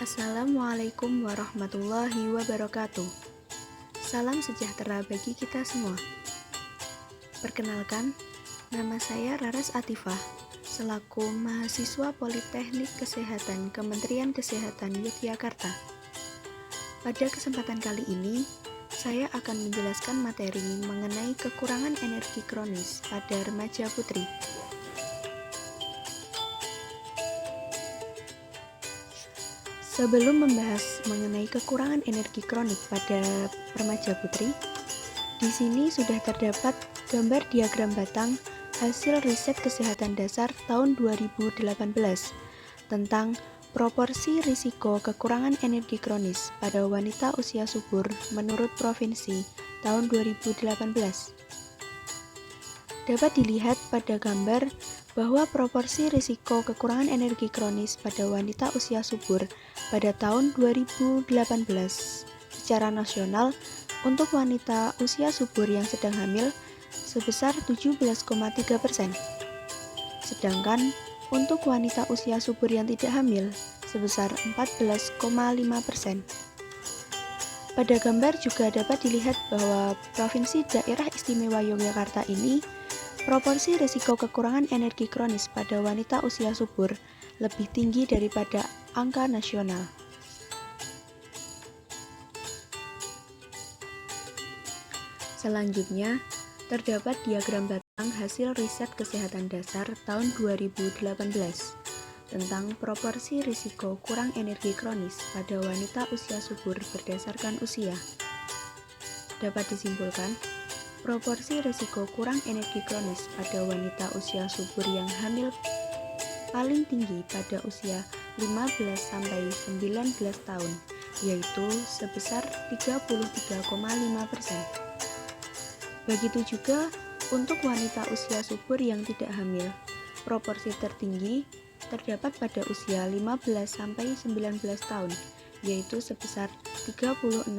Assalamualaikum warahmatullahi wabarakatuh. Salam sejahtera bagi kita semua. Perkenalkan, nama saya Raras Atifah, selaku mahasiswa Politeknik Kesehatan Kementerian Kesehatan Yogyakarta. Pada kesempatan kali ini, saya akan menjelaskan materi mengenai kekurangan energi kronis pada remaja putri. Sebelum membahas mengenai kekurangan energi kronik pada remaja putri, di sini sudah terdapat gambar diagram batang hasil riset kesehatan dasar tahun 2018 tentang proporsi risiko kekurangan energi kronis pada wanita usia subur menurut provinsi tahun 2018. Dapat dilihat pada gambar bahwa proporsi risiko kekurangan energi kronis pada wanita usia subur pada tahun 2018 secara nasional untuk wanita usia subur yang sedang hamil sebesar 17,3%. Sedangkan untuk wanita usia subur yang tidak hamil sebesar 14,5%. Pada gambar juga dapat dilihat bahwa Provinsi Daerah Istimewa Yogyakarta ini proporsi risiko kekurangan energi kronis pada wanita usia subur lebih tinggi daripada angka nasional. Selanjutnya, terdapat diagram batang hasil riset kesehatan dasar tahun 2018 tentang proporsi risiko kurang energi kronis pada wanita usia subur berdasarkan usia. Dapat disimpulkan, proporsi risiko kurang energi kronis pada wanita usia subur yang hamil paling tinggi pada usia 15-19 tahun, yaitu sebesar 33,5%. Begitu juga untuk wanita usia subur yang tidak hamil, proporsi tertinggi terdapat pada usia 15-19 tahun, yaitu sebesar 36,3%.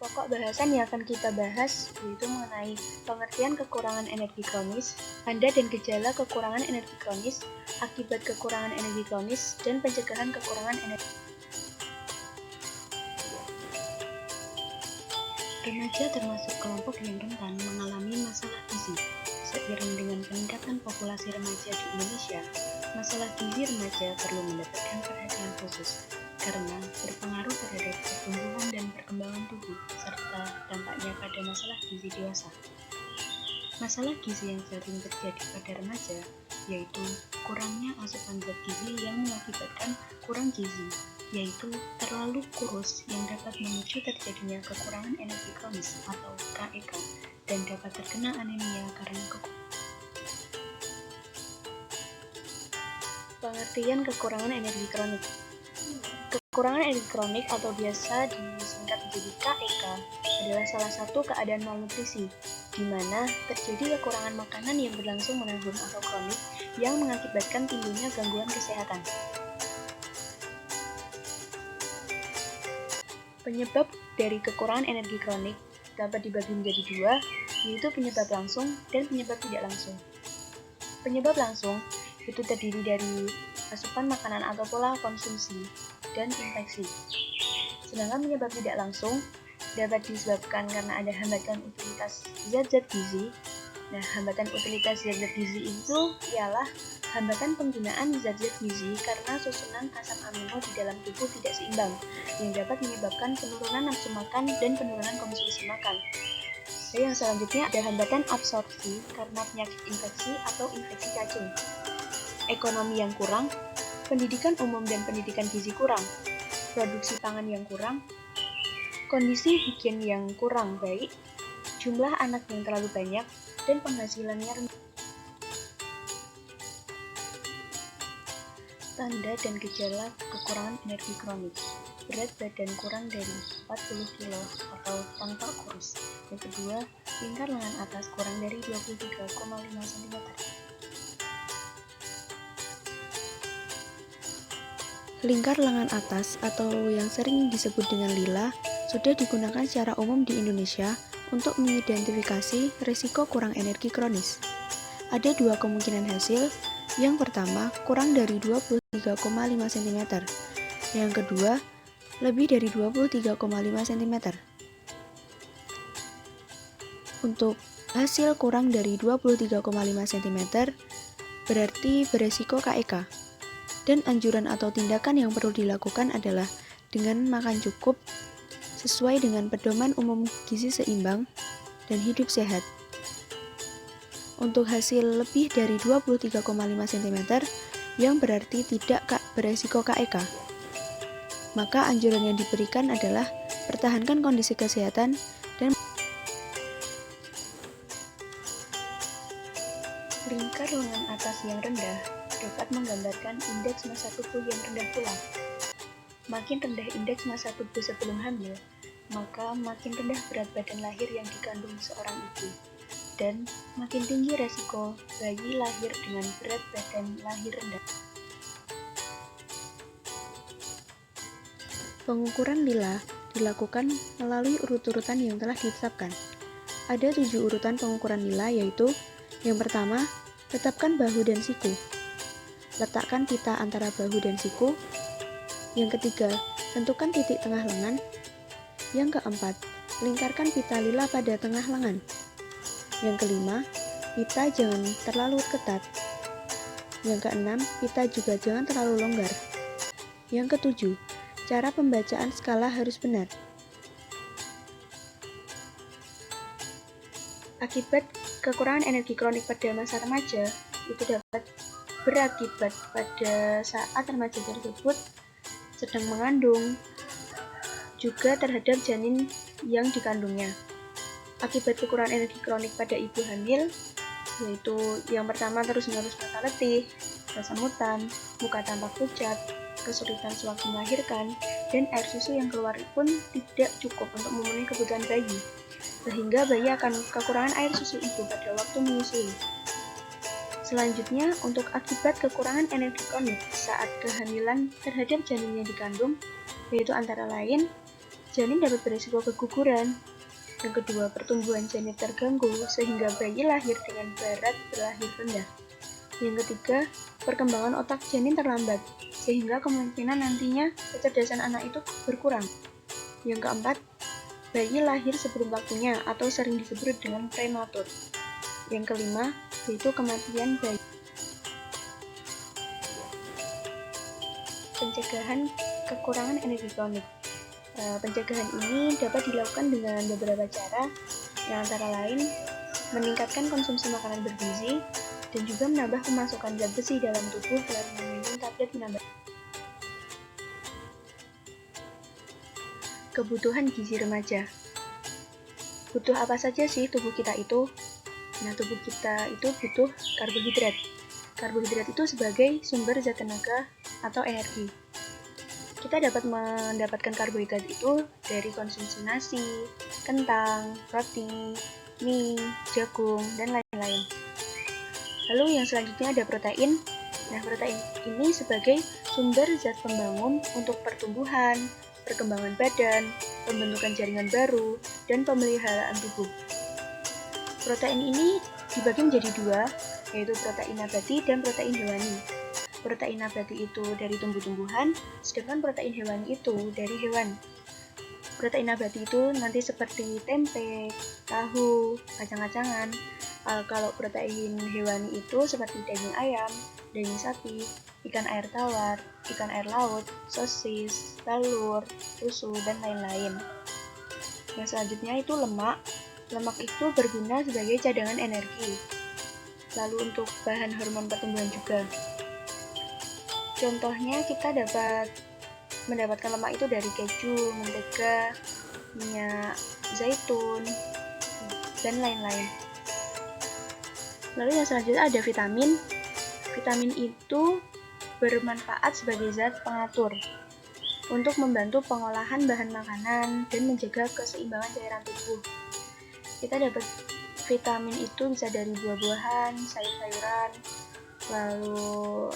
Pokok bahasan yang akan kita bahas yaitu mengenai pengertian kekurangan energi kronis, tanda dan gejala kekurangan energi kronis, akibat kekurangan energi kronis, dan pencegahan kekurangan energi. Remaja termasuk kelompok yang rentan mengalami masalah gizi. Seiring dengan peningkatan populasi remaja di Indonesia, masalah gizi remaja perlu mendapatkan perhatian khusus karena berpengaruh terhadap pertumbuhan dan perkembangan tubuh, serta dampaknya pada masalah gizi dewasa. Masalah gizi yang sering terjadi pada remaja yaitu kurangnya asupan zat gizi yang mengakibatkan kurang gizi, yaitu terlalu kurus yang dapat memicu terjadinya kekurangan energi kronis atau KEK dan dapat terkena anemia karena pengertian kekurangan energi kronik. Kekurangan energi kronik atau biasa disingkat menjadi KEK adalah salah satu keadaan malnutrisi, di mana terjadi kekurangan makanan yang berlangsung menahun atau kronik yang mengakibatkan timbulnya gangguan kesehatan. Penyebab dari kekurangan energi kronik dapat dibagi menjadi dua, yaitu penyebab langsung dan penyebab tidak langsung. Penyebab langsung itu terdiri dari asupan makanan atau pola konsumsi dan infeksi. Sedangkan penyebab tidak langsung dapat disebabkan karena ada hambatan utilitas zat-zat gizi. Nah, hambatan utilitas zat-zat gizi itu ialah hambatan penggunaan zat-zat gizi karena susunan asam amino di dalam tubuh tidak seimbang, yang dapat menyebabkan penurunan nafsu makan dan penurunan konsumsi makan. Dan yang selanjutnya ada hambatan absorpsi karena penyakit infeksi atau infeksi cacing. Ekonomi yang kurang, pendidikan umum dan pendidikan gizi kurang, produksi pangan yang kurang, kondisi higien yang kurang baik, jumlah anak yang terlalu banyak, dan penghasilannya rendah. Tanda dan gejala kekurangan energi kronik. Berat badan kurang dari 40 kg atau tampak kurus. Yang kedua, lingkar lengan atas kurang dari 23,5 cm. Lingkar lengan atas atau yang sering disebut dengan lila sudah digunakan secara umum di Indonesia untuk mengidentifikasi risiko kurang energi kronis. Ada dua kemungkinan hasil. Yang pertama, kurang dari 23,5 cm. Yang kedua, lebih dari 23,5 cm. Untuk hasil kurang dari 23,5 cm, berarti beresiko KEK. Dan anjuran atau tindakan yang perlu dilakukan adalah dengan makan cukup, sesuai dengan pedoman umum gizi seimbang, dan hidup sehat. Untuk hasil lebih dari 23,5 cm, yang berarti tidak beresiko KEK, maka anjuran yang diberikan adalah pertahankan kondisi kesehatan dan lingkar lengan atas yang rendah dapat menggambarkan indeks massa tubuh yang rendah pula. Makin rendah indeks massa tubuh sebelum hamil, maka makin rendah berat badan lahir yang dikandung seorang ibu, dan makin tinggi resiko bayi lahir dengan berat badan lahir rendah. pengukuran lila dilakukan melalui urut-urutan yang telah ditetapkan. Ada 7 urutan pengukuran lila, yaitu yang pertama, tetapkan bahu dan siku. Letakkan pita antara bahu dan siku. Yang ketiga, tentukan titik tengah lengan. Yang keempat, lingkarkan pita lila pada tengah lengan. Yang kelima, pita jangan terlalu ketat. Yang keenam, pita juga jangan terlalu longgar. Yang ketujuh, cara pembacaan skala harus benar. Akibat kekurangan energi kronik pada masa remaja, itu dapat berakibat pada saat remaja tersebut sedang mengandung, juga terhadap janin yang dikandungnya. Akibat kekurangan energi kronik pada ibu hamil, yaitu yang pertama terus-menerus rasa letih, kesemutan, muka tampak pucat, kesulitan sewaktu melahirkan, dan air susu yang keluar pun tidak cukup untuk memenuhi kebutuhan bayi, sehingga bayi akan kekurangan air susu ibu pada waktu menyusui. Selanjutnya, untuk akibat kekurangan energi kronik saat kehamilan terhadap janin yang dikandung, yaitu antara lain, janin dapat berisiko keguguran. Yang kedua, pertumbuhan janin terganggu sehingga bayi lahir dengan berat berlahir rendah. Yang ketiga, perkembangan otak janin terlambat sehingga kemungkinan nantinya kecerdasan anak itu berkurang. Yang keempat, bayi lahir sebelum waktunya atau sering disebut dengan prematur. Yang kelima, yaitu kematian bayi. Pencegahan kekurangan energi kronik. Pencegahan ini dapat dilakukan dengan beberapa cara, yang antara lain meningkatkan konsumsi makanan bergizi dan juga menambah pemasukan zat besi dalam tubuh dan meminum tablet menambah. Kebutuhan gizi remaja. Butuh apa saja sih tubuh kita itu? Nah, tubuh kita itu butuh karbohidrat. Karbohidrat itu sebagai sumber zat tenaga atau energi. Kita dapat mendapatkan karbohidrat itu dari konsumsi nasi, kentang, roti, mie, jagung, dan lain-lain. Lalu yang selanjutnya ada protein. Nah, protein ini sebagai sumber zat pembangun untuk pertumbuhan, perkembangan badan, pembentukan jaringan baru, dan pemeliharaan tubuh. Protein ini dibagi menjadi dua, yaitu protein nabati dan protein hewani. Protein nabati itu dari tumbuh-tumbuhan, sedangkan protein hewani itu dari hewan. Protein nabati itu nanti seperti tempe, tahu, kacang-kacangan. Kalau protein hewani itu seperti daging ayam, daging sapi, ikan air tawar, ikan air laut, sosis, telur, susu, dan lain-lain. Yang selanjutnya itu lemak. Lemak itu berguna sebagai cadangan energi. Lalu untuk bahan hormon pertumbuhan juga. Contohnya kita dapat mendapatkan lemak itu dari keju, mentega, minyak zaitun, dan lain-lain. Lalu yang selanjutnya ada vitamin. Vitamin itu bermanfaat sebagai zat pengatur untuk membantu pengolahan bahan makanan dan menjaga keseimbangan cairan tubuh. Kita dapat vitamin itu bisa dari buah-buahan, sayur-sayuran, lalu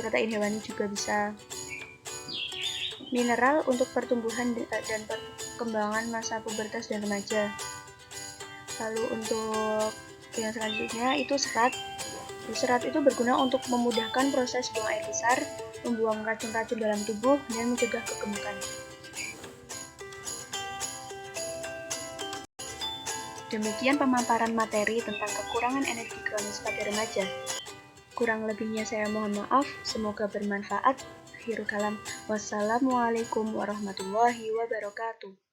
protein hewani juga bisa. Mineral untuk pertumbuhan dan perkembangan masa pubertas dan remaja. Lalu untuk Yang selanjutnya itu serat. Serat itu berguna untuk memudahkan proses buang air besar, membuang racun-racun dalam tubuh, dan mencegah kegemukan. Demikian pemaparan materi tentang kekurangan energi kronis pada remaja. Kurang lebihnya saya mohon maaf, semoga bermanfaat. Akhirul kalam, wassalamualaikum warahmatullahi wabarakatuh.